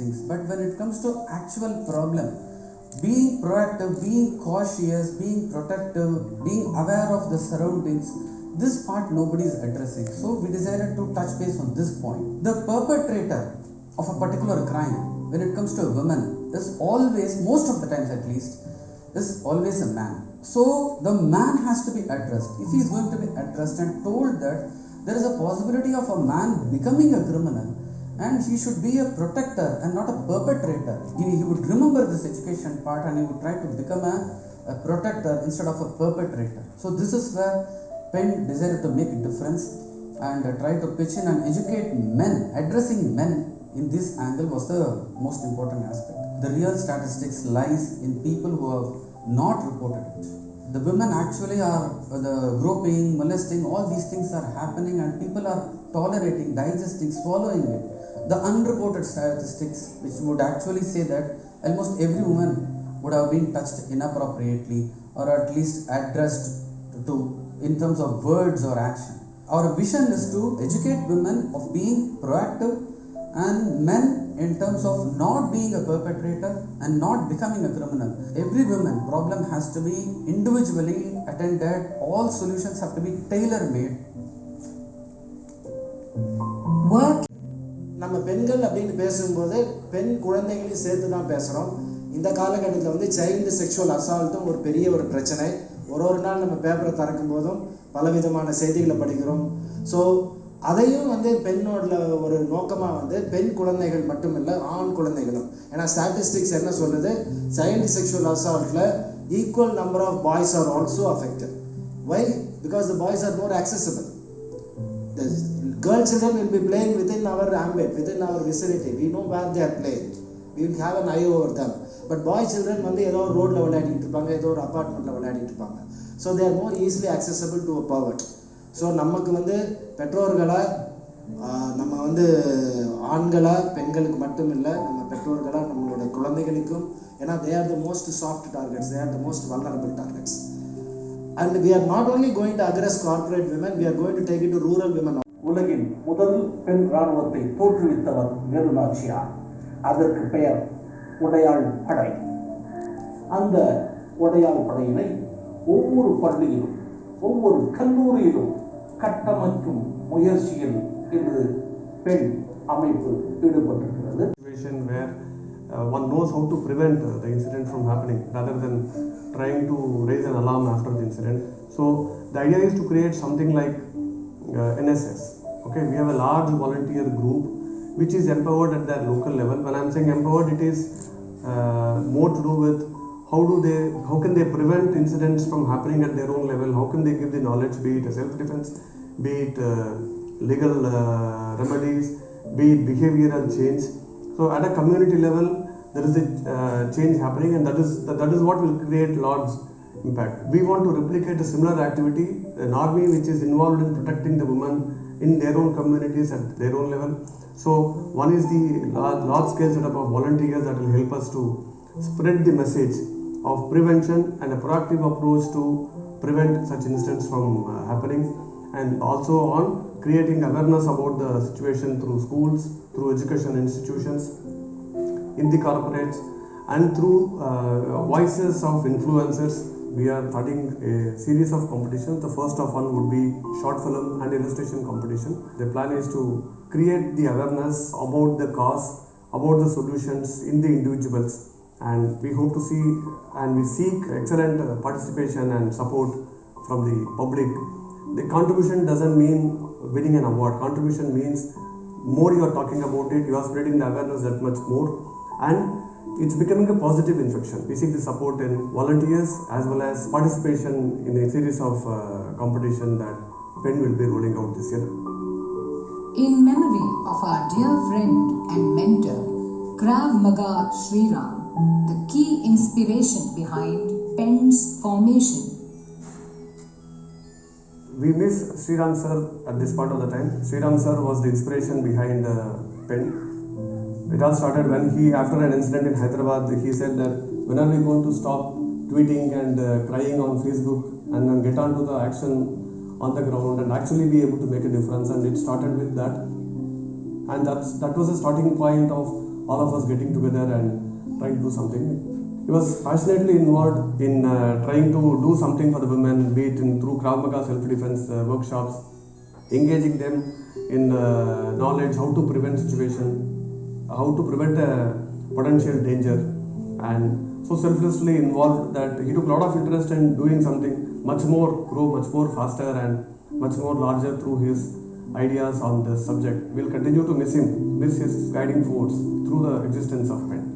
things. But when it comes to actual problem, being proactive, being cautious, being protective, being aware of the surroundings, this part nobody is addressing. So we decided to touch base on this point. The perpetrator of a particular crime, when it comes to a woman, is always, most of the times at least, is always a man. So the man has to be addressed. If he is going to be addressed and told that there is a possibility of a man becoming a criminal, and he should be a protector and not a perpetrator. He would remember this education part and he would try to become a protector instead of a perpetrator. So this is where Penn decided to make a difference and try to pitch in and educate men. Addressing men in this angle was the most important aspect. The real statistics lies in people who have not reported it. The women actually are the groping, molesting, all these things are happening and people are tolerating, digesting, swallowing it. The unreported statistics which would actually say that almost every woman would have been touched inappropriately or at least addressed to in terms of words or action. Our vision is to educate women of being proactive and men in terms of not being a perpetrator and not becoming a criminal. Every woman problem has to be individually attended. All solutions have to be tailor-made. Work. நம்ம பெண்கள் அப்படின்னு பேசும்போது பெண் குழந்தைகளையும் சேர்த்து தான் பேசுகிறோம். இந்த காலகட்டத்தில் வந்து சைல்டு செக்ஷுவல் அசால்ட்டும் ஒரு பெரிய ஒரு பிரச்சனை. ஒரு நாள் நம்ம பேப்பரை திறக்கும் போதும் பலவிதமான செய்திகளை படிக்கிறோம். ஸோ அதையும் வந்து பெண்ணோட ஒரு நோக்கமாக வந்து பெண் குழந்தைகள் மட்டும் இல்லை, ஆண் குழந்தைகளும். ஏன்னா ஸ்டாட்டிஸ்டிக்ஸ் என்ன சொல்லுது, சைல்டு செக்ஷுவல் அசால்ட்டில் equal number of boys are also affected. Why? Because the boys are more accessible. The girl children will be playing within our ambit, within our vicinity. We know where they are playing. We will have an eye over them. But boy children வந்து ஏதோ ஒரு ரோட்ல விளையாடிட்டு இருப்பாங்க, ஏதோ ஒரு அபார்ட்மெண்ட்ல விளையாடிட்டு இருப்பாங்க. So they are more easily accessible to a pervert. So நமக்கு வந்து பெற்றோர்களா நம்ம வந்து ஆண்களா பெண்களுக்கு மட்டும் இல்லை, நம்ம பெற்றோர்களா நம்மளோட குழந்தைகளுக்கும், ஏன்னா they are the most soft targets, they are the most vulnerable targets. And we are not only going to address corporate women, we are going to take it to rural women. உலகின் முதல் பெண் இராணுவத்தை தோற்றுவித்தவர் வேலு நாச்சியார். அதற்கு பெயர் உடையாள் படை. அந்த உடையாள் படையினை ஒவ்வொரு பள்ளியிலும் ஒவ்வொரு கல்லூரியிலும் கட்டமைக்கும் முயற்சியில் இன்று பெண் அமைப்பு ஈடுபட்டிருக்கிறது. Where one knows how to prevent the incident from happening rather than trying to raise an alarm after the incident. So the idea is to create something like NSS. Okay, we have a large volunteer group which is empowered at their local level. When I am saying empowered, it is more to do with how can they prevent incidents from happening at their own level, how can they give the knowledge, be it self-defense, be it legal remedies, be it behavioral change. So at a community level, there is a change happening, and that is what will create large impact. We want to replicate a similar activity, an army which is involved in protecting the women in their own communities at their own level. So one is the large scale setup of volunteers that will help us to spread the message of prevention and a proactive approach to prevent such incidents from happening, and also on creating awareness about the situation through schools, through education institutions, in the corporates, and through voices of influencers. We are starting a series of competitions. The first of one would be short film and illustration competition. The plan is to create the awareness about the cause, about the solutions in the individuals, and we hope to see and we seek excellent participation and support from the public. The contribution doesn't mean winning an award. Contribution means more you are talking about it, you are spreading the awareness that much more, and it's becoming a positive infection. We seek the support in volunteers as well as participation in a series of competition that Penn will be rolling out this year. In memory of our dear friend and mentor, Krav Maga Sriram, the key inspiration behind Penn's formation. We miss Sriram sir at this part of the time. Sriram sir was the inspiration behind Penn. It all started when he, after an incident in Hyderabad, he said that when are we going to stop tweeting and crying on Facebook and then get on to the action on the ground and actually be able to make a difference. And it started with that, and that was a starting point of all of us getting together and trying to do something. He was passionately involved in trying to do something for the women, be it through Krav Maga self-defense workshops, engaging them in knowledge how to prevent situation, how to prevent potential danger, and so selflessly involved that he took a lot of interest in doing something much more, grow much more faster and much more larger through his ideas on this subject. We'll continue to miss him, miss his guiding force through the existence of PEN.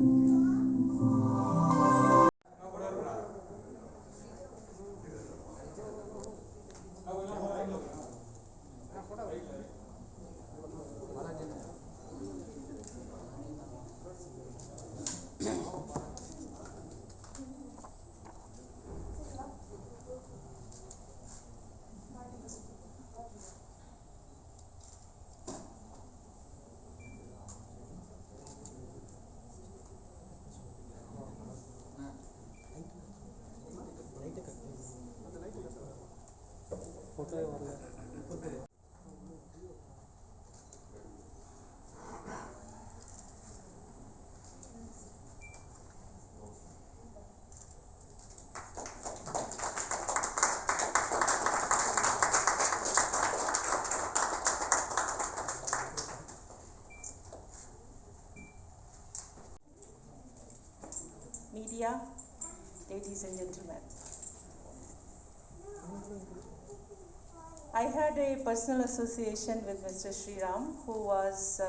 Media, ladies and gentlemen. I had a personal association with Mr. Sriram, who was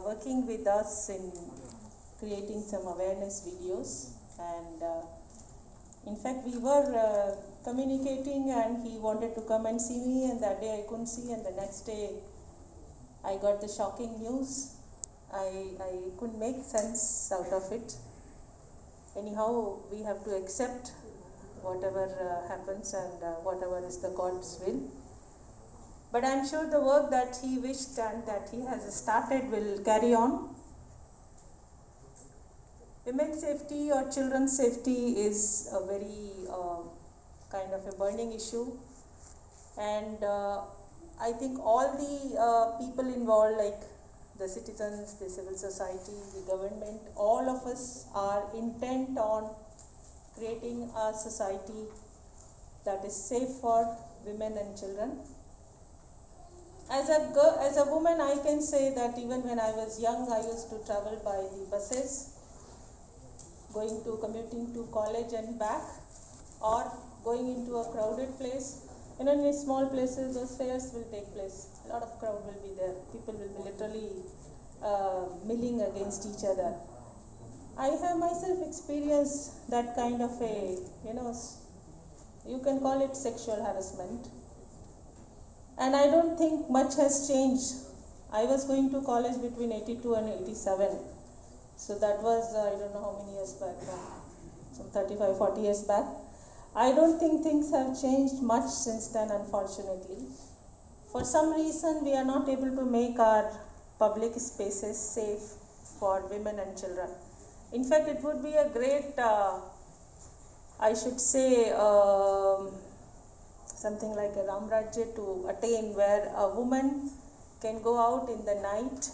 working with us in creating some awareness videos, and in fact we were communicating, and he wanted to come and see me, and that day I couldn't see, and the next day I got the shocking news. I couldn't make sense out of it. Anyhow, we have to accept whatever happens and whatever is the God's will. But I'm sure the work that he wished and that he has started will carry on. Women's safety or children's safety is a very kind of a burning issue, and I think all the people involved, like the citizens, the civil society, the government, all of us are intent on creating a society that is safe for women and children. As a woman, I can say that even when I was young, I used to travel by the buses, commuting to college and back, or going into a crowded place. In small places, those fairs will take place. A lot of crowd will be there. People will be literally milling against each other. I have myself experienced that kind of a, you can call it sexual harassment. And I don't think much has changed. I was going to college between 82 and 87. So that was, I don't know how many years back now, some 35, 40 years back. I don't think things have changed much since then, unfortunately. For some reason, we are not able to make our public spaces safe for women and children. In fact, it would be a great, I should say, something like a Ram Rajya to attain, where a woman can go out in the night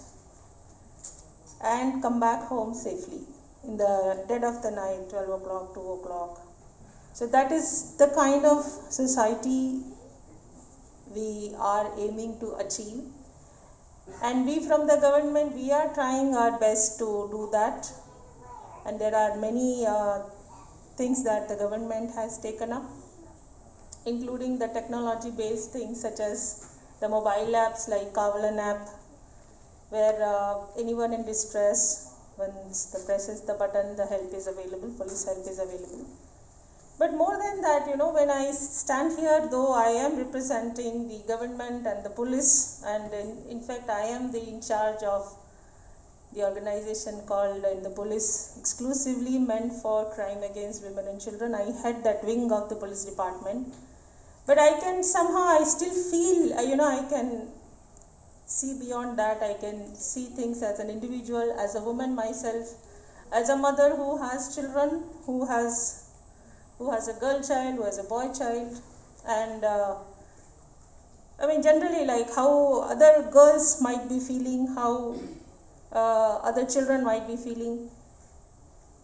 and come back home safely in the dead of the night, 12 o'clock, 2 o'clock. So that is the kind of society we are aiming to achieve. And we from the government, we are trying our best to do that. And there are many things that the government has taken up, including the technology-based things such as the mobile apps like Kavalan app, where anyone in distress, once the presses the button, the help is available, police help is available. But more than that, when I stand here, though I am representing the government and the police, and in fact I am in charge of the organization called in the police, exclusively meant for crime against women and children. I head that wing of the police department. But I can somehow, I still feel, I can see beyond that. I can see things as an individual, as a woman myself, as a mother who has children, who has a girl child, who has a boy child, and generally like how other girls might be feeling, how other children might be feeling.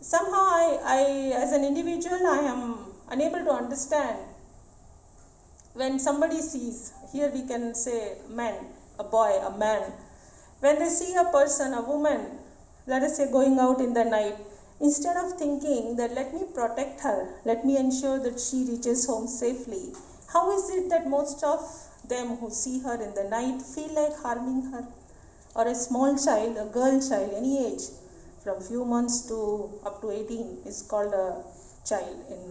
Somehow I as an individual, I am unable to understand when somebody sees, here we can say men, a boy, a man, when they see a person, a woman, let us say going out in the night, instead of thinking that let me protect her, let me ensure that she reaches home safely, how is it that most of them who see her in the night feel like harming her? Or a small child, a girl child, any age, from few months to up to 18 is called a child in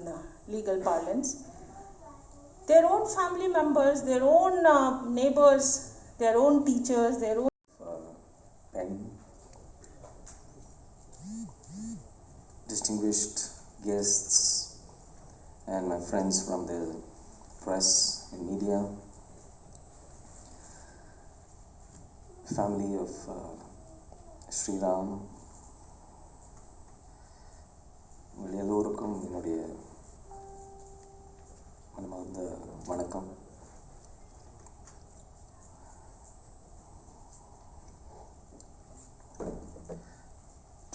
legal parlance. Their own family members, their own neighbors, their own teachers, their own and distinguished guests and my friends from the press and media, family of Sriram, உங்கள் எல்லோருக்கும் என்னுடைய மனமார்ந்த வணக்கம்.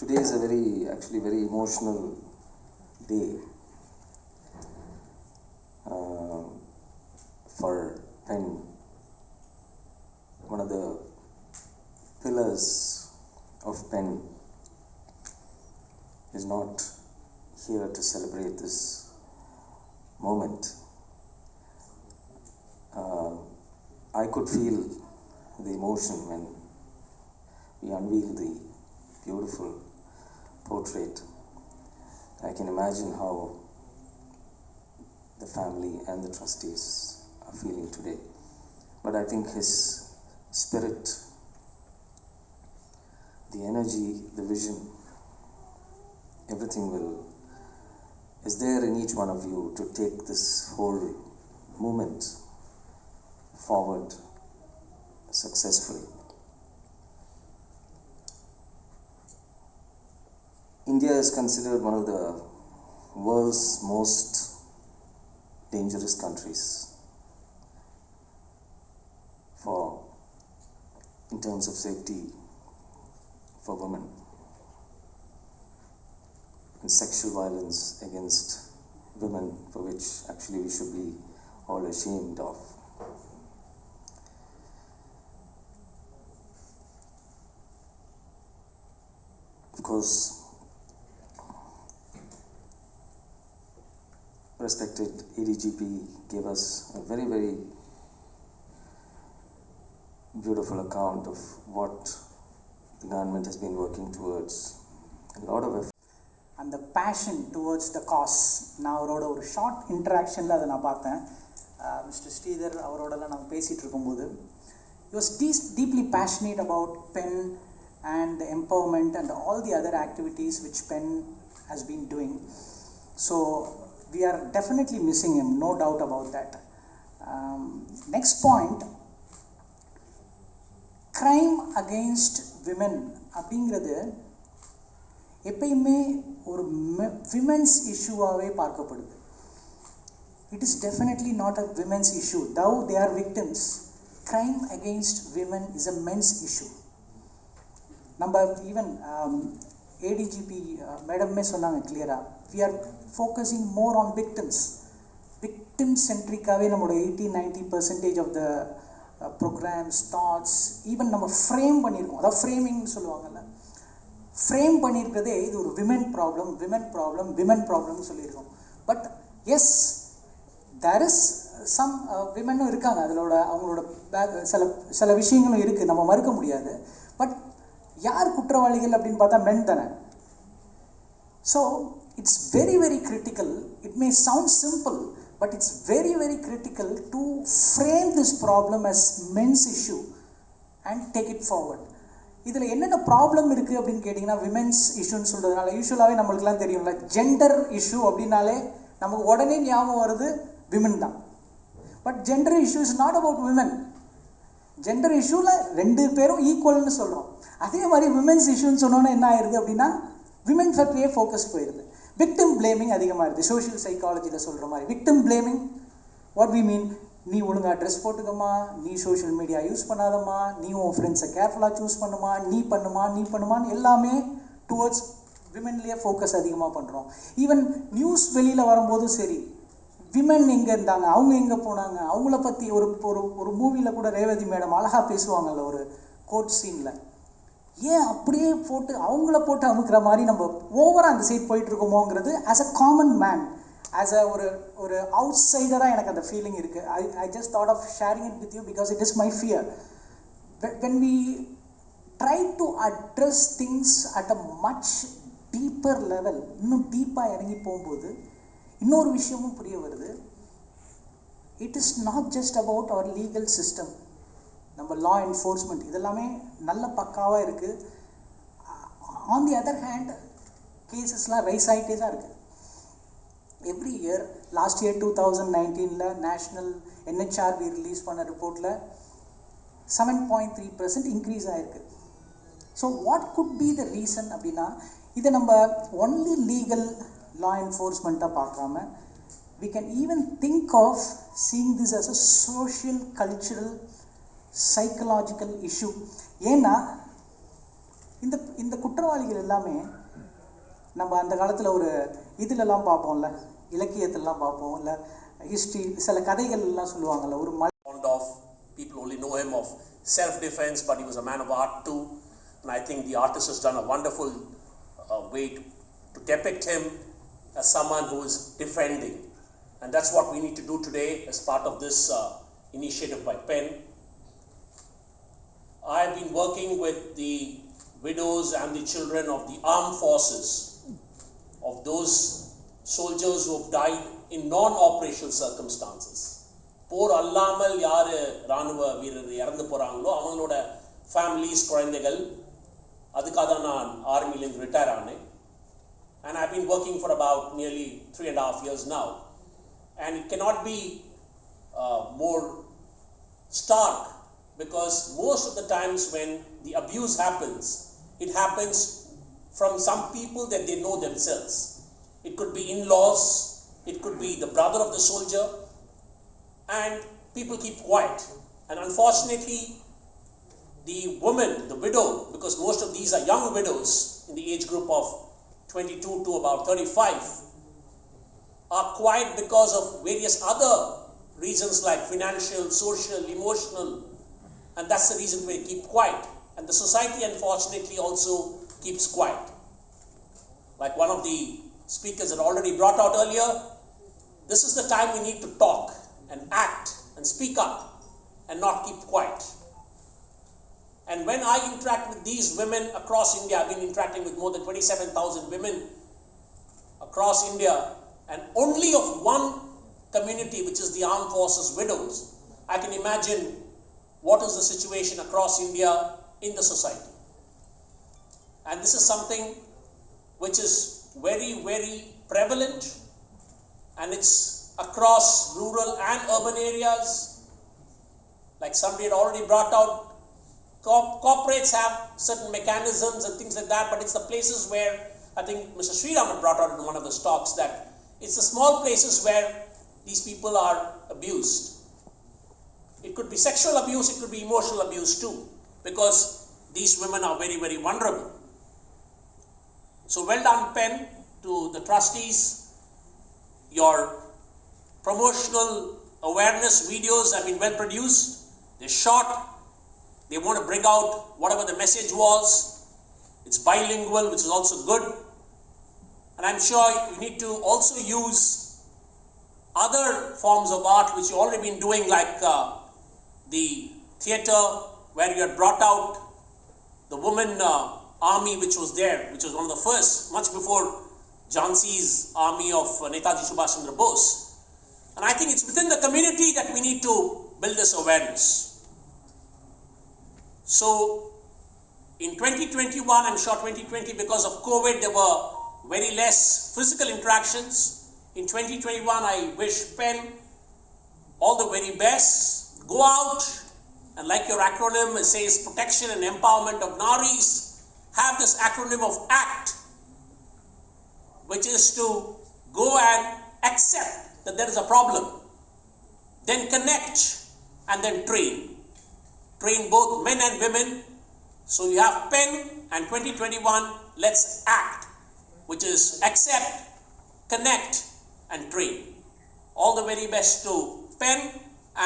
Today is a very emotional day for PEN. One of the pillars of PEN is not here to celebrate this moment. I could feel the emotion when we unveiled the beautiful portrait. I can imagine how the family and the trustees are feeling today. But I think his spirit, the energy, the vision, everything is there in each one of you to take this whole movement forward successfully. India is considered one of the world's most dangerous countries in terms of safety for women and sexual violence against women, for which actually we should be all ashamed of. Of course, respected ADGP gave us a very, very beautiful account of what the government has been working towards. A lot of effort. And the passion towards the cause. நான் அவரோட ஒரு short இன்ட்ராக்ஷனில் அதை நான் பார்த்தேன். Mister Sridhar அவரோடலாம் நாங்கள் பேசிகிட்டு இருக்கும்போது he was deeply passionate about PEN and the empowerment and all the other activities which PEN has been doing. So we are definitely missing him, no doubt about that. Next point, crime against women அப்படிங்கிறது எப்பயுமே ஒரு women's இஷ்யூவாகவே பார்க்கப்படுது. It is definitely not a women's issue. Though they are victims, crime against women is a men's issue. நம்ம even ADGP மேடமே சொன்னாங்க கிளியராக, we are focusing more on victims. Victim centricaவே நம்மளோட 80-90% of the programs, thoughts, even நம்ம frame பண்ணியிருக்கோம். அதாவது ஃப்ரேமிங்னு சொல்லுவாங்கல்ல, frame பண்ணியிருக்கிறதே இது ஒரு விமன் ப்ராப்ளம்னு சொல்லியிருக்கோம். But yes, there is some விமனும் இருக்காங்க, அவங்களோட சில விஷயங்களும் இருக்குது, நம்ம மறுக்க முடியாது. பட் யார் குற்றவாளிகள் அப்படின்னு பார்த்தா மென் தானே. So it's very very critical. It may sound simple, but it's very very critical to frame this problem as men's issue and take it forward. இதில் என்னென்ன ப்ராப்ளம் இருக்குது அப்படின்னு கேட்டிங்கன்னா, விமென்ஸ் இஷ்யூன்னு சொல்கிறதுனால யூஸ்வலாகவே நம்மளுக்குலாம் தெரியும்ல, ஜெண்டர் இஷ்யூ அப்படின்னாலே நமக்கு உடனே ஞாபகம் வருது விமன் தான். But gender issue is not about women. Gender இஷ்யூவில் ரெண்டு பேரும் ஈக்குவல்னு சொல்கிறோம். அதே மாதிரி விமென்ஸ் இஷ்யூன்னு சொன்னோன்னா என்ன ஆயிடுது அப்படின்னா விமென் பற்றியே ஃபோக்கஸ் போயிடுது. விக்டிம் பிளேமிங் அதிகமாக இருக்குது. சோஷியல் சைக்காலஜியில் சொல்கிற மாதிரி victim blaming, what we mean, நீ ஒழுங்காக ட்ரெஸ் போட்டுக்கம்மா, நீ சோஷியல் மீடியா யூஸ் பண்ணாதம்மா, நீ உன் ஃப்ரெண்ட்ஸை கேர்ஃபுல்லாக சூஸ் பண்ணுமா, நீ பண்ணுமான்னு எல்லாமே டுவர்ட்ஸ் விமென்லேயே ஃபோக்கஸ் அதிகமாக பண்ணுறோம். ஈவன் நியூஸ் வெளியில் வரும்போதும் சரி, விமன் எங்கே இருந்தாங்க, அவங்க எங்கே போனாங்க, அவங்கள பற்றி ஒரு ஒரு ஒரு மூவியில் கூட ரேவதி மேடம் அழகாக பேசுவாங்கல்ல ஒரு கோர்ட் சீனில், ஏன் அப்படியே போட்டு அவங்கள போட்டு அமுக்கிற மாதிரி நம்ம ஓவராக அந்த சைட் போயிட்டுருக்கோமோங்கிறது as a common man, as a ஒரு அவுட் சைடராக எனக்கு அந்த ஃபீலிங் இருக்குது. I just thought of sharing it with you because it is my fear. when we try to address things at a much deeper level, இன்னும் டீப்பாக இறங்கி போகும்போது இன்னொரு விஷயமும் புரிய வருது. It is not just about our legal system, நம்ம law enforcement இதெல்லாமே நல்ல பக்காவாக இருக்குது. ஆன் தி அதர் ஹேண்ட் கேசஸ்லாம் ரைஸ் ஆகிட்டே தான் இருக்குது. Every year, last year 2019 national NHRB release பண்ண ரிப்போர்ட்டில் 7.3% இன்க்ரீஸ் ஆகிருக்கு. So what could be the reason அப்படின்னா, இதை நம்ம ஒன்லி லீகல் law enforcement-ஆக பார்க்காம we can even think of seeing this as a social, cultural, psychological issue. ஏன்னா இந்த குற்றவாளிகள் எல்லாமே நம்ம அந்த காலத்தில் ஒரு இதிலெல்லாம் பார்ப்போம்ல, இலக்கியத்திலலாம் பார்ப்போம், இல்லை ஹிஸ்ட்ரி சில கதைகள் எல்லாம் சொல்லுவாங்கள்ல, ஒரு of people only know him of self-defense, but he was a man of art too, and I think the artist has done a wonderful way to depict him as someone who is defending, and that's what we need to do today as part of this initiative by PEN. I have been working with the widows and the children of the armed forces, of those soldiers who have died in non-operational circumstances. போர் அல்லாமல் யார் இராணுவ வீரர் இறந்து போகிறாங்களோ அவங்களோட families, குழந்தைகள், அதுக்காக தான் நான் ஆர்மிலேருந்து ரிட்டையர் ஆனேன். And I've been working for about nearly 3.5 years now. And it cannot be more stark, because most of the times when the abuse happens, it happens from some people that they know themselves. It could be in-laws, it could be the brother of the soldier, and people keep quiet. And unfortunately, the woman, the widow, because most of these are young widows in the age group of 22 to about 35, are quiet because of various other reasons like financial, social, emotional, and that's the reason we keep quiet. And the society unfortunately also keeps quiet. Like one of the speakers had already brought out earlier, this is the time we need to talk and act and speak up and not keep quiet. And when I interact with these women across India, I've been interacting with more than 27,000 women across India, and only of one community, which is the armed forces widows, I can imagine what is the situation across India in the society. And this is something which is very, very prevalent, and it's across rural and urban areas. Like somebody had already brought out, corporates have certain mechanisms and things like that, but it's the places where, I think Mr. Sriram had brought out in one of the talks, that it's the small places where these people are abused. It could be sexual abuse, it could be emotional abuse too, because these women are very, very vulnerable. So well done, PEN, to the trustees. Your promotional awareness videos have been well produced. They're short. They want to bring out whatever the message was. It's bilingual, which is also good. And I'm sure you need to also use other forms of art which you've already been doing, like the theatre, where you had brought out the woman army which was there, which was one of the first, much before Jhansi's army of Netaji Subhash Chandra Bose. And I think it's within the community that we need to build this awareness. So in 2021, I'm sure 2020, because of COVID, there were very less physical interactions. In 2021, I wish PEN all the very best. Go out, and like your acronym, it says protection and empowerment of Naris, have this acronym of ACT, which is to go and accept that there is a problem. then connect, and then train. Train both men and women. So you have PEN and 2021, let's act, which is accept, connect, and train. All the very best to PEN,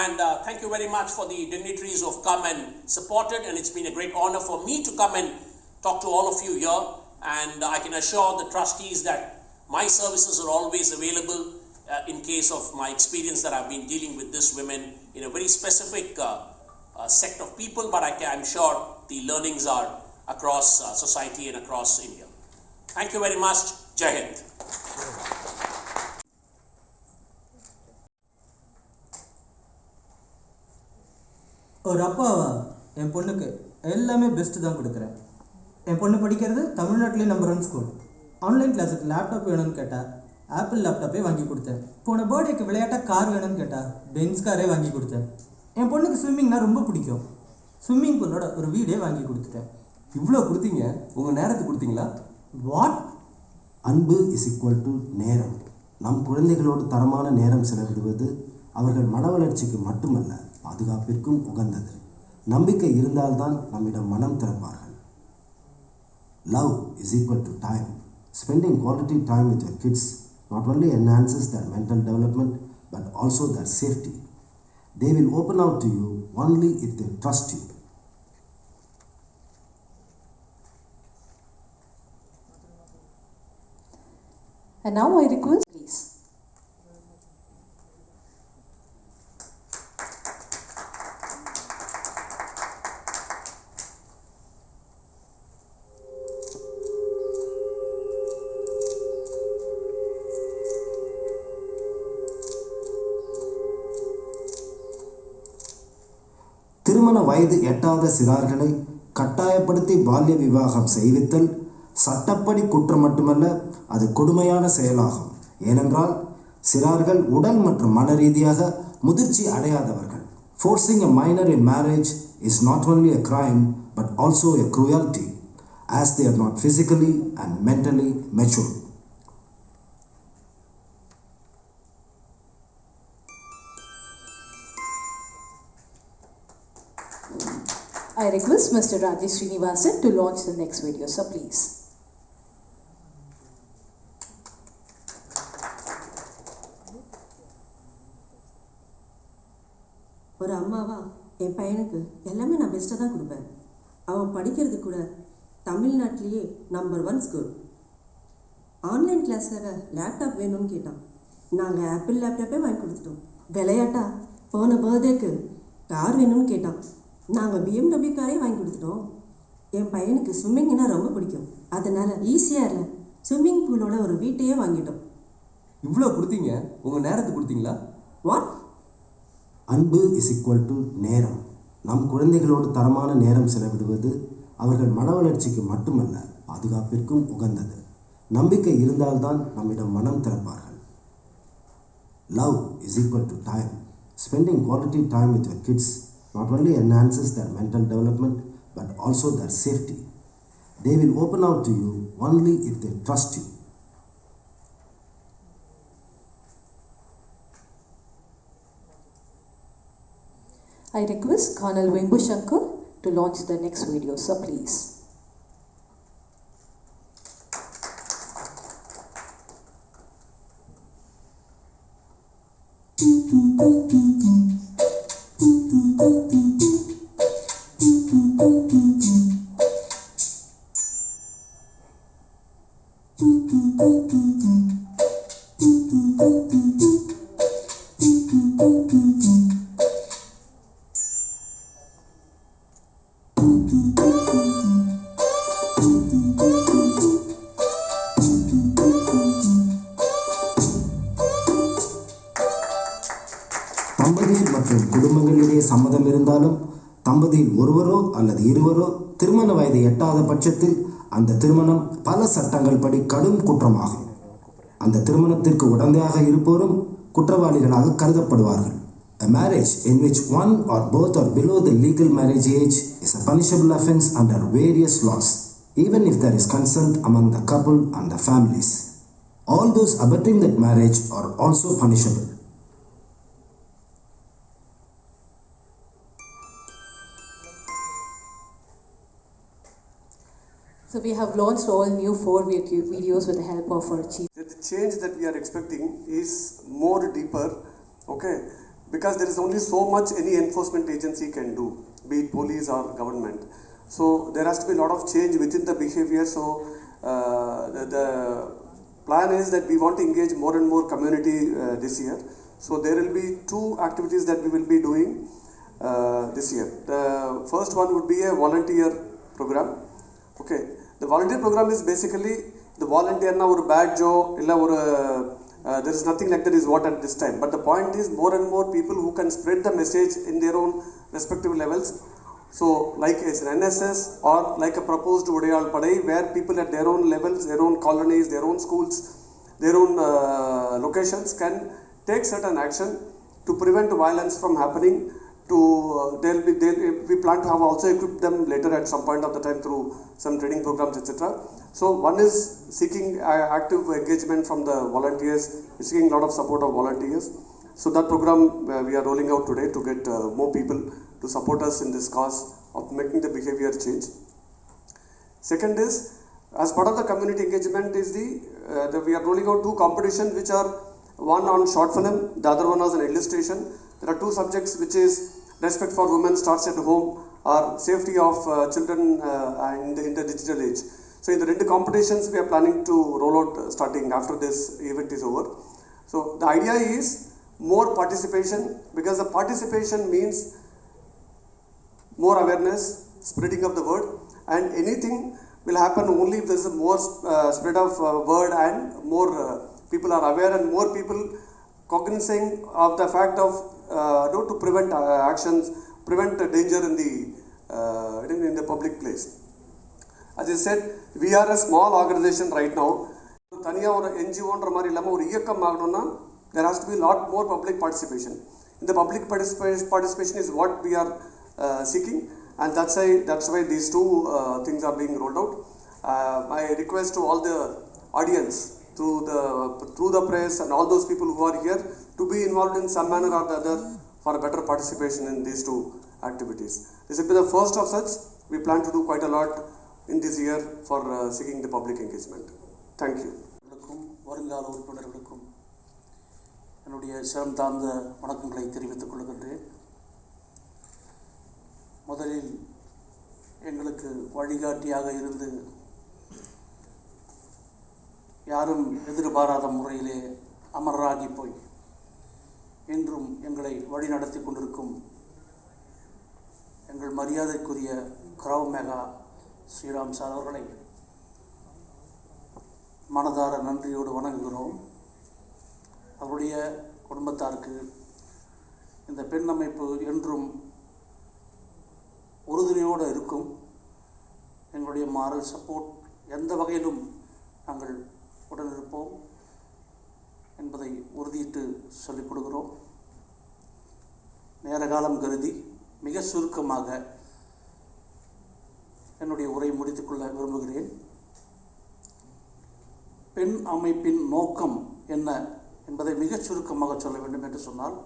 and thank you very much for the dignitaries who have come and supported, and it's been a great honor for me to come and talk to all of you here, and I can assure the trustees that my services are always available in case of my experience that I've been dealing with these women in a very specific sect of people, but I'm sure the learnings are across society and across India. Thank you very much. Jai Hind. ஒரு அப்பாவா என் பொண்ணுக்கு எல்லாமே best தான் கொடுக்குறேன். என் பொண்ணு படிக்கிறது தமிழ்நாட்டிலே number 1 school. Online கிளாஸுக்கு லேப்டாப் வேணும்னு கேட்டால் ஆப்பிள் லேப்டாப்பே வாங்கி கொடுத்தேன். போன பர்த்டேக்கு விளையாட்டாக கார் வேணும்னு கேட்டால் பென்ஸ் காரே வாங்கி கொடுத்தேன். என் பொண்ணுக்கு ஸ்விம்மிங்னா ரொம்ப பிடிக்கும். ஸ்விம்மிங் பூலோட ஒரு வீடே வாங்கி கொடுத்துட்டேன். இவ்வளோ கொடுத்தீங்க, உங்கள் நேரத்துக்கு கொடுத்தீங்களா? வாட்? அன்பு இஸ் ஈக்குவல் டு நேரம். நம் குழந்தைகளோடு தரமான நேரம் செலவிடுவது அவர்கள் மன வளர்ச்சிக்கு மட்டுமல்ல, பாதுகாப்பிற்கும் உகந்தது. நம்பிக்கை இருந்தால்தான் நம்மிடம் மனம் திறப்பார்கள். Love is equal to time. Spending quality time with your kids not only enhances their mental development but also their safety. They will open out to you only if they trust you. And now I request, please. திருமண வயது எட்டாத சிறார்களை கட்டாயப்படுத்தி பால்ய விவாகம் செய்வித்தல் சட்டப்படி குற்றம் மட்டுமல்ல, அது கொடுமையான செயலாகும். ஏனென்றால் சிறார்கள் உடல் மற்றும் மன ரீதியாக முதிர்ச்சி அடையாதவர்கள். Forcing a minor in marriage is not only a crime but also a cruelty, as they are not physically and mentally mature. I request Mr. Rajesh Srinivasan to launch the next video, sir, please. ஒரு அம்மாவா என் பையனுக்கு எல்லாமே நான் பெஸ்ட்டாக தான் கொடுப்பேன். அவன் படிக்கிறது கூட தமிழ்நாட்டிலேயே நம்பர் 1 ஸ்கூல். ஆன்லைன் கிளாஸில் லேப்டாப் வேணும்னு கேட்டான். நாங்கள் ஆப்பிள் லேப்டாப்பே வாங்கி கொடுத்துட்டோம். விளையாட்டா போன பர்த்டேக்கு கார் வேணும்னு கேட்டான். நாங்கள் BMW காரே வாங்கி கொடுத்துட்டோம். என் பையனுக்கு ஸ்விம்மிங்னா ரொம்ப பிடிக்கும். அதனால் ஈஸியாக இல்லை, ஸ்விம்மிங் பூலோட ஒரு வீட்டையே வாங்கிட்டோம். இவ்வளோ கொடுத்தீங்க, உங்கள் நேரத்துக்கு கொடுத்தீங்களா? வாட்? அன்பு இஸ் ஈக்குவல் டு நேரம். நம் குழந்தைகளோடு தரமான நேரம் செலவிடுவது அவர்கள் மன வளர்ச்சிக்கு மட்டுமல்ல, பாதுகாப்பிற்கும் உகந்தது. நம்பிக்கை இருந்தால்தான் நம்மிடம் மனம் திறப்பார்கள். Love is equal to time. Spending quality time with your kids not only enhances their mental development but also their safety. They will open out to you only if they trust you. I request Colonel Vembu Shankar to launch the next video, sir, please. தம்பதியர் மற்றும் குடும்பங்களிடையே சம்மதம் இருந்தாலும் தம்பதியில் ஒருவரோ அல்லது இருவரோ திருமண வயது எட்டாத பட்சத்தில் அந்த திருமணம் பல சட்டங்கள் படி கடும் குற்றமாகும். அந்த திருமணத்திற்கு உடந்தையாக இருப்போரும் குற்றவாளிகளாக கருதப்படுவார்கள். A marriage in which one or both are below the legal marriage age is a punishable offense under various laws, even if there is consent among the couple and the families. All those abetting that marriage are also punishable. So we have launched all new 4 videos with the help of our chief. The change that we are expecting is more deeper, okay, because there is only so much any enforcement agency can do, be it police or government. So there has to be a lot of change within the behavior. So the plan is that we want to engage more and more community this year. So there will be 2 activities that we will be doing this year. The first one would be a volunteer program. Okay, the volunteer program is basically the volunteer na or badge illa or there is nothing like that is what at this time. But the point is more and more people who can spread the message in their own respective levels. So like as an NSS or like a proposed Udayal Padai, where people at their own levels, their own colonies, their own schools, their own locations can take certain action to prevent violence from happening. We plan to have also equipped them later at some point of the time through some training programs, etc. So one is seeking active engagement from the volunteers, seeking a lot of support of volunteers. So that program we are rolling out today to get more people to support us in this cause of making the behavior change. Second is, as part of the community engagement is we are rolling out 2 competitions, which are one on short film, the other one was an illustration. There are 2 subjects, which is respect for women starts at home or safety of children in the digital age. So in the 2 competitions we are planning to roll out starting after this event is over. So the idea is more participation, because the participation means more awareness, spreading of the word, and anything will happen only if there is a more spread of word and more people are aware and more people cognizant of the fact of to prevent actions, prevent danger in the public place. As I said, we are a small organization right now. Taniya or NGO or mari lama or iyakam magnona, there has to be a lot more public participation. In the public participation is what we are seeking, and that's why these 2 things are being rolled out. My request to all the audience, through the press and all those people who are here, to be involved in some manner or the other for a better participation in these 2 activities. This will be the first of such. We plan to do quite a lot in this year for seeking the public engagement. Thank you. வருங்கால உறுப்பினர்களுக்கும் என்னுடைய சிரம் தாழ்ந்த வணக்கங்களை தெரிவித்துக் கொள்கின்றேன். முதலில் எங்களுக்கு வழிகாட்டியாக இருந்து யாரும் எதிர்பாராத முறையிலே அமரராகி போய் இன்றும் எங்களை வழிநடத்தி கொண்டிருக்கும் எங்கள் மரியாதைக்குரிய கிராவ் மெகா ஸ்ரீராம் சார் அவர்களை மனதார நன்றியோடு வணங்குகிறோம். அவருடைய குடும்பத்தாருக்கு இந்த பெண் அமைப்பு என்றும் உறுதுணையோடு இருக்கும். எங்களுடைய மாரல் சப்போர்ட் எந்த வகையிலும் நாங்கள் உடனிருப்போம் என்பதை உறுதியிட்டு சொல்லிக் கொடுக்கிறோம். நேர காலம் கருதி மிக சுருக்கமாக என்னுடைய உரை முடித்துக்கொள்ள விரும்புகிறேன். பெண் அமைப்பின் நோக்கம் என்ன என்பதை மிகச் சுருக்கமாக சொல்ல வேண்டும் என்று சொன்னால்,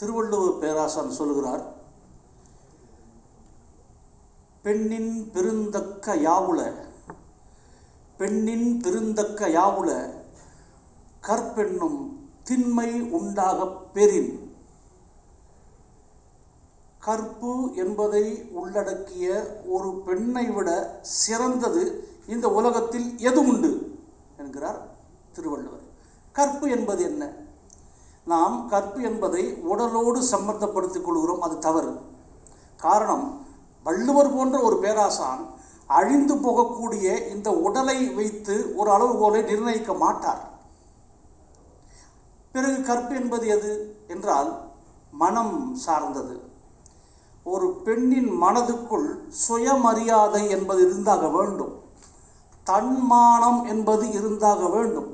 திருவள்ளுவர் பேராசான் சொல்கிறார், பெண்ணின் பெருந்தக்க யாவுல, பெண்ணின் பெருந்தக்க யாவுல கற்பெண்ணும் திண்மை உண்டாக பெறின். கற்பு என்பதை உள்ளடக்கிய ஒரு பெண்ணை விட சிறந்தது இந்த உலகத்தில் எது உண்டு என்கிறார் திருவள்ளுவர். கற்பு என்பது என்ன? நாம் கற்பு என்பதை உடலோடு சம்பந்தப்படுத்திக் கொள்கிறோம். அது தவறு. காரணம், வள்ளுவர் போன்ற ஒரு பேராசான் அழிந்து போகக்கூடிய இந்த உடலை வைத்து ஒரு அளவுகோலை நிர்ணயிக்க மாட்டார். பிறகு கற்பு என்பது எது என்றால் மனம் சார்ந்தது. ஒரு பெண்ணின் மனதுக்குள் சுயமரியாதை என்பது இருந்தாக வேண்டும், தன்மானம் என்பது இருந்தாக வேண்டும்.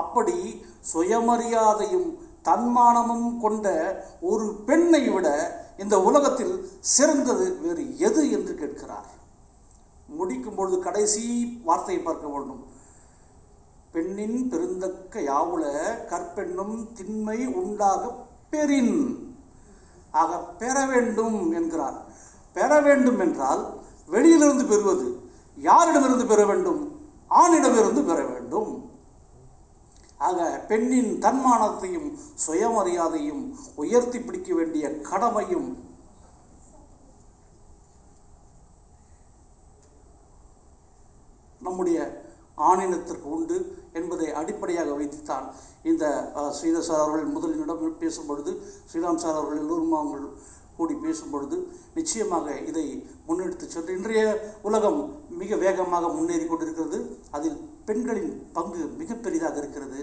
அப்படி சுயமரியாதையும் தன்மானமும் கொண்ட ஒரு பெண்ணை விட இந்த உலகத்தில் சிறந்தது வேறு எது என்று கேட்கிறார். முடிக்கும் பொழுது கடைசி வார்த்தையை பார்க்க வேண்டும். பெண்ணின் பெருந்தக்க யாவுல கற்பெண்ணும் திண்மை உண்டாக பெறின். ஆக பெற வேண்டும் என்கிறார். பெற வேண்டும் என்றால் வெளியிலிருந்து பெறுவது. யாரிடமிருந்து பெற வேண்டும்? ஆணிடமிருந்து பெற வேண்டும். ஆக பெண்ணின் தன்மானத்தையும் சுயமரியாதையும் உயர்த்தி பிடிக்க வேண்டிய கடமையும் நம்முடைய ஆணினத்திற்கு உண்டு என்பதை அடிப்படையாக வைத்துத்தான் இந்த ஸ்ரீதர் சார் அவர்கள் முதலிடம் பேசும்பொழுது, ஸ்ரீராம் சார் அவர்கள் எல்லோரும் அவங்கள் கூடி பேசும்பொழுது நிச்சயமாக இதை முன்னெடுத்து சென்று இன்றைய உலகம் மிக வேகமாக முன்னேறி கொண்டிருக்கிறது. அதில் பெண்களின் பங்கு மிக பெரிதாக இருக்கிறது.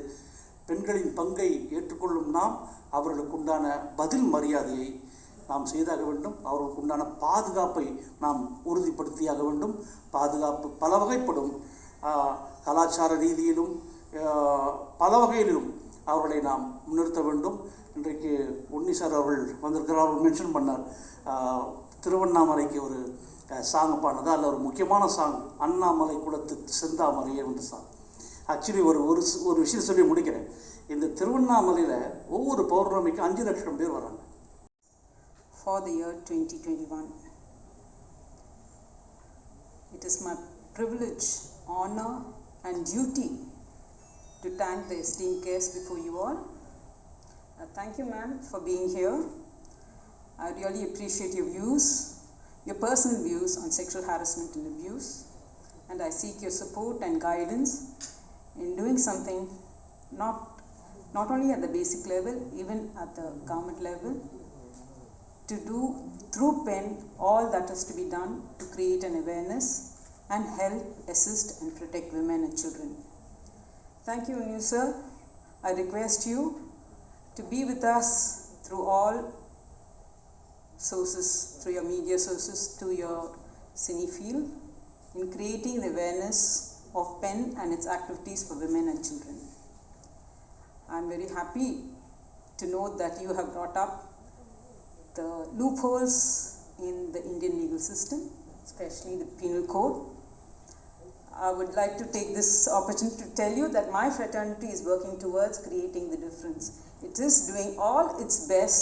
பெண்களின் பங்கை ஏற்றுக்கொள்ளும் நாம் அவர்களுக்குண்டான பதில் மரியாதையை நாம் செய்தாக வேண்டும். அவர்களுக்குண்டான பாதுகாப்பை நாம் உறுதிப்படுத்தியாக வேண்டும். பாதுகாப்பு பல வகைப்படும். கலாச்சார ரீதியிலும் பல வகையிலும் அவர்களை நாம் முன்னிறுத்த வேண்டும். இன்றைக்கு உன்னி சார் அவர்கள் வந்திருக்கிறார். அவர் மென்ஷன் பண்ணார், திருவண்ணாமலைக்கு ஒரு சாங் பாடினது. அதில் ஒரு முக்கியமான சாங் அண்ணாமலை குளத்து செந்தாமரையே என்ற சாங். ஆக்சுவலி ஒரு விஷயம் சொல்லி முடிக்கிறேன். இந்த திருவண்ணாமலையில் ஒவ்வொரு பௌர்ணமிக்கும் 5 லட்சம் பேர் வராங்க. For the year 2021, it is my privilege, honor and duty to thank the esteemed guests before you all. Thank you, ma'am, for being here. I really appreciate your views, your personal views on sexual harassment and abuse, and I seek your support and guidance in doing something not only at the basic level, even at the government level, to do through PEN all that is to be done to create an awareness and help, assist and protect women and children. Thank you, Anu sir. I request you to be with us through all sources, through your media sources, to your cine field, in creating the awareness of PEN and its activities for women and children. I am very happy to note that you have brought up the loopholes in the Indian legal system, especially the penal code. I would like to take this opportunity to tell you that my fraternity is working towards creating the difference. It is doing all its best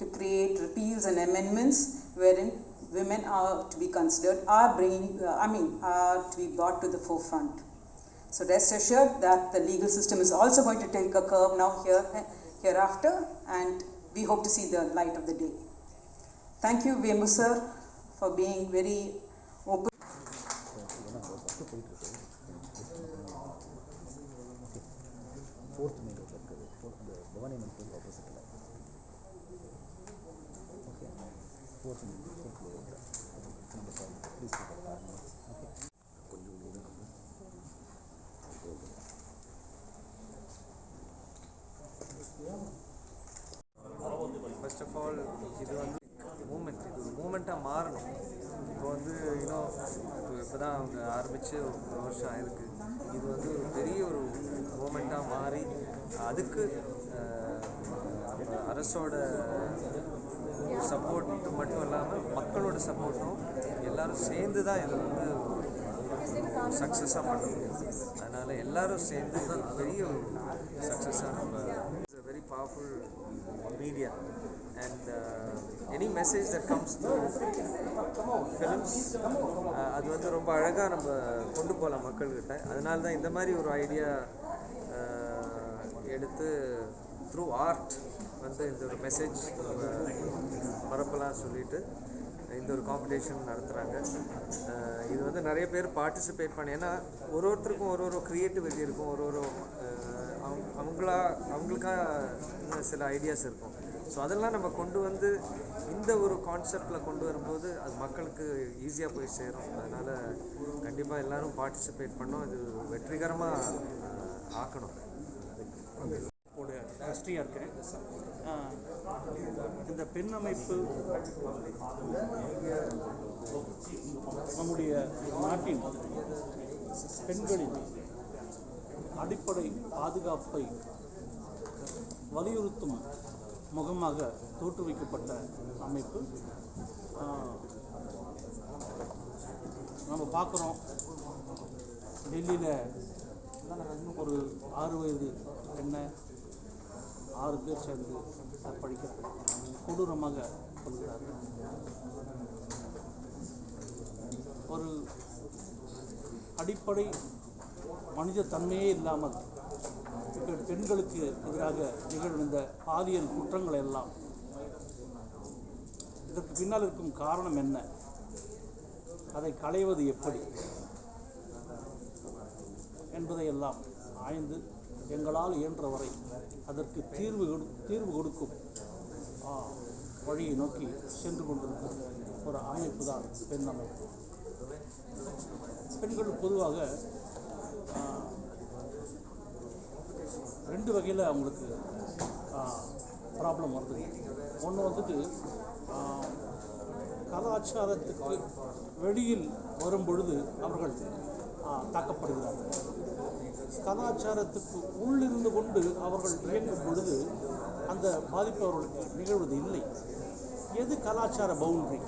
to create repeals and amendments wherein women are to be considered, are to be brought to the forefront. So rest assured that the legal system is also going to take a curve now hereafter, and we hope to see the light of the day. Thank you, Vembu sir, for being very open. First of all, இது வந்து moment, இது ஒரு மூமெண்ட்டாக மாறணும். இப்போ வந்து இப்போ தான் அவங்க ஆரம்பித்து ஒரு வருஷம் ஆயிருக்கு. இது வந்து ஒரு பெரிய ஒரு மூமெண்ட்டாக மாறி அதுக்கு நம்ம அரசோட சப்போர்ட் மட்டும் இல்லாமல் மக்களோட சப்போர்ட்டும் எல்லாரும் சேர்ந்து தான் இதை வந்து சக்ஸஸாக பண்ண முடியும். அதனால் எல்லோரும் சேர்ந்து தான் பெரிய ஒரு சக்ஸஸாக நம்ம it's a very powerful media and any message that comes through films அது வந்து ரொம்ப அழகாக நம்ம கொண்டு போகலாம் மக்கள்கிட்ட. அதனால தான் இந்த மாதிரி ஒரு ஐடியா எடுத்து த்ரூ ஆர்ட் வந்து இந்த ஒரு மெசேஜ் பரப்பலாம் சொல்லிட்டு இந்த ஒரு காம்படிஷன் நடத்துகிறாங்க. இது வந்து நிறைய பேர் பார்ட்டிசிபேட் பண்ண, ஏன்னா ஒருத்தருக்கும் ஒரு க்ரியேட்டிவிட்டி இருக்கும், அவங்களுக்காக இன்னும் சில ஐடியாஸ் இருக்கும். ஸோ அதெல்லாம் நம்ம கொண்டு வந்து இந்த ஒரு கான்செப்டில் கொண்டு வரும்போது அது மக்களுக்கு ஈஸியாக போய் சேரும். அதனால் கண்டிப்பாக எல்லோரும் பார்ட்டிசிபேட் பண்ணோம், இது வெற்றிகரமாக ஆக்கணும். ஒரு ட்ரஸ்டியாக இருக்கேன். இந்த பெண் அமைப்பு நம்முடைய நாட்டின் பெண்களின் அடிப்படை பாதுகாப்பை வலியுறுத்தும் முகமாக தோற்றுவிக்கப்பட்ட அமைப்பு. நம்ம பார்க்குறோம், டெல்லியில் ஒரு 6 வயது பெண்ணை 6 பேர் சேர்ந்து கற்பழிக்க கொடூரமாக கொள்கிறார்கள். ஒரு அடிப்படை மனித தன்மையே இல்லாமல் பெண்களுக்கு எதிராக நிகழும் இந்த பாலியல் குற்றங்கள் எல்லாம் இதற்கு பின்னால் இருக்கும் காரணம் என்ன, அதை களைவது எப்படி என்பதையெல்லாம் ஆய்ந்து எங்களால் இயன்றவரை அதற்கு தீர்வு கொடுக்கும் வழியை நோக்கி சென்று கொண்டிருக்கும் ஒரு அமைப்பு தான் பெண் அமைப்பு. பெண்கள் பொதுவாக ரெண்டு வகையில் அவங்களுக்கு ப்ராப்ளம் வருது. ஒன்று வந்துட்டு கலாச்சாரத்துக்கு வெளியில் வரும் பொழுது அவர்கள் தாக்கப்படுகிறார்கள். கலாச்சாரத்துக்கு உள்ளிருந்து கொண்டு அவர்கள் இயங்கும் பொழுது அந்த பாதிப்பு அவர்களுக்கு நிகழ்வது இல்லை. எது கலாச்சார பவுண்டரி?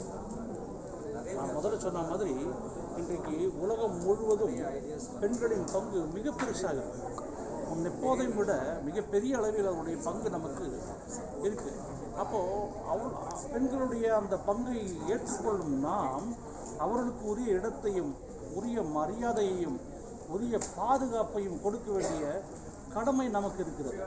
நான் முதல்ல சொன்ன மாதிரி இன்றைக்கு உலகம் முழுவதும் பெண்களின் பங்கு மிக பெருசாகிறது. எப்போதையும் விட மிகப்பெரிய அளவில் அவருடைய பங்கு நமக்கு இருக்குது. அப்போது பெண்களுடைய அந்த பங்கை ஏற்றுக்கொள்ளும் நாம் அவர்களுக்கு உரிய இடத்தையும் உரிய மரியாதையையும் உரிய பாதுகாப்பையும் கொடுக்க வேண்டிய கடமை நமக்கு இருக்கிறது.